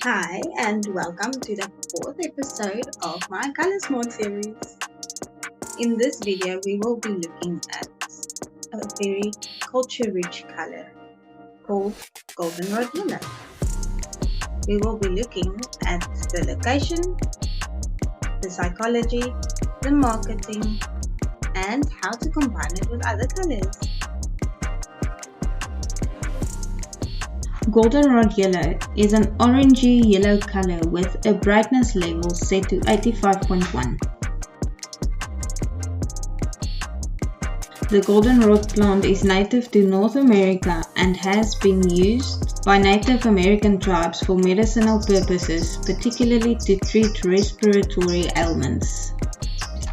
Hi, and welcome to the fourth episode of my Color Smart series. In this video, we will be looking at a very culture-rich color called Goldenrod Yellow. We will be looking at the location, the psychology, the marketing, and how to combine it with other colors. Goldenrod Yellow is an orangey yellow color with a brightness level set to 85.1. The goldenrod plant is native to North America and has been used by Native American tribes for medicinal purposes, particularly to treat respiratory ailments.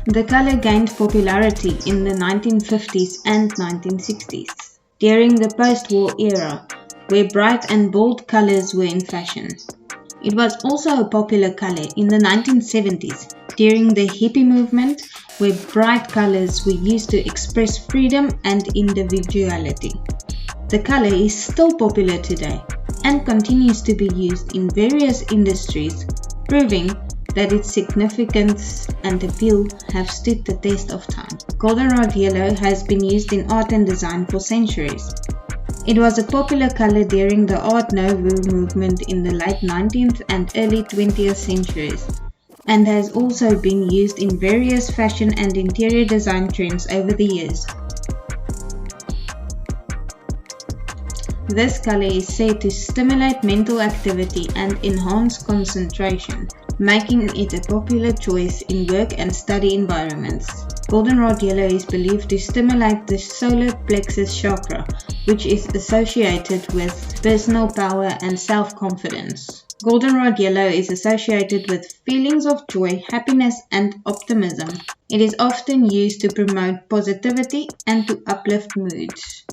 The color gained popularity in the 1950s and 1960s, during the post-war era, where bright and bold colors were in fashion. It was also a popular color in the 1970s, during the hippie movement, where bright colors were used to express freedom and individuality. The color is still popular today and continues to be used in various industries, proving that its significance and appeal have stood the test of time. Goldenrod yellow has been used in art and design for centuries. It was a popular color during the Art Nouveau movement in the late 19th and early 20th centuries, and has also been used in various fashion and interior design trends over the years. This color is said to stimulate mental activity and enhance concentration, making it a popular choice in work and study environments. Goldenrod yellow is believed to stimulate the solar plexus chakra, which is associated with personal power and self-confidence. Goldenrod yellow is associated with feelings of joy, happiness, and optimism. It is often used to promote positivity and to uplift moods.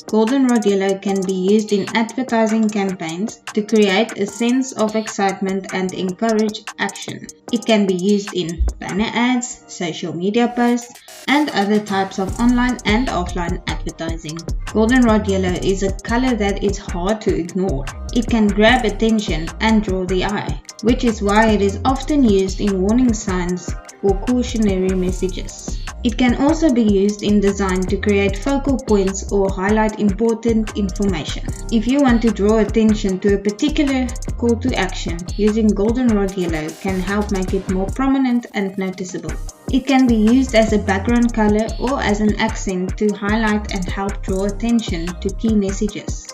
Goldenrod yellow can be used in advertising campaigns to create a sense of excitement and encourage action. It can be used in banner ads, social media posts, and other types of online and offline advertising. Goldenrod yellow is a color that is hard to ignore. It can grab attention and draw the eye, which is why it is often used in warning signs or cautionary messages. It can also be used in design to create focal points or highlight important information. If you want to draw attention to a particular call to action, using goldenrod yellow can help make it more prominent and noticeable. It can be used as a background color or as an accent to highlight and help draw attention to key messages.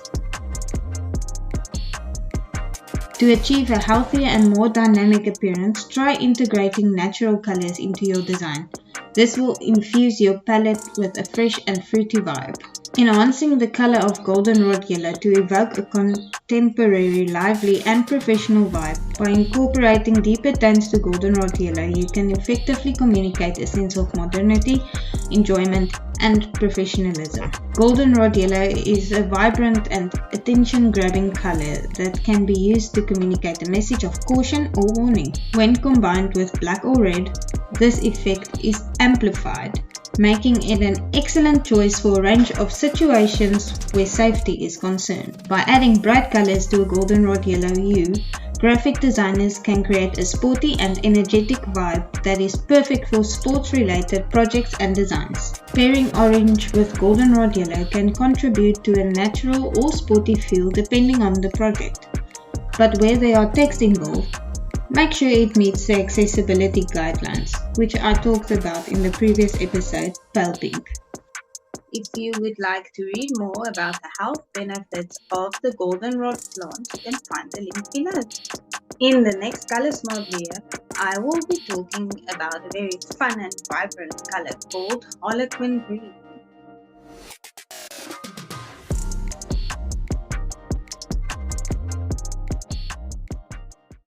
To achieve a healthier and more dynamic appearance, try integrating natural colors into your design. This will infuse your palette with a fresh and fruity vibe. Enhancing the color of goldenrod yellow to evoke a contemporary, lively and professional vibe. By incorporating deeper tones to goldenrod yellow, you can effectively communicate a sense of modernity, enjoyment and professionalism. Goldenrod yellow is a vibrant and attention-grabbing color that can be used to communicate a message of caution or warning. When combined with black or red, this effect is amplified, making it an excellent choice for a range of situations where safety is concerned. By adding bright colors to a goldenrod yellow hue, graphic designers can create a sporty and energetic vibe that is perfect for sports-related projects and designs. Pairing orange with goldenrod yellow can contribute to a natural or sporty feel depending on the project. But where there are text involved, make sure it meets the accessibility guidelines, which I talked about in the previous episode, pale pink. If you would like to read more about the health benefits of the goldenrod plant, you can find the link below. In the next Color Smart video, I will be talking about a very fun and vibrant color called Harlequin Green.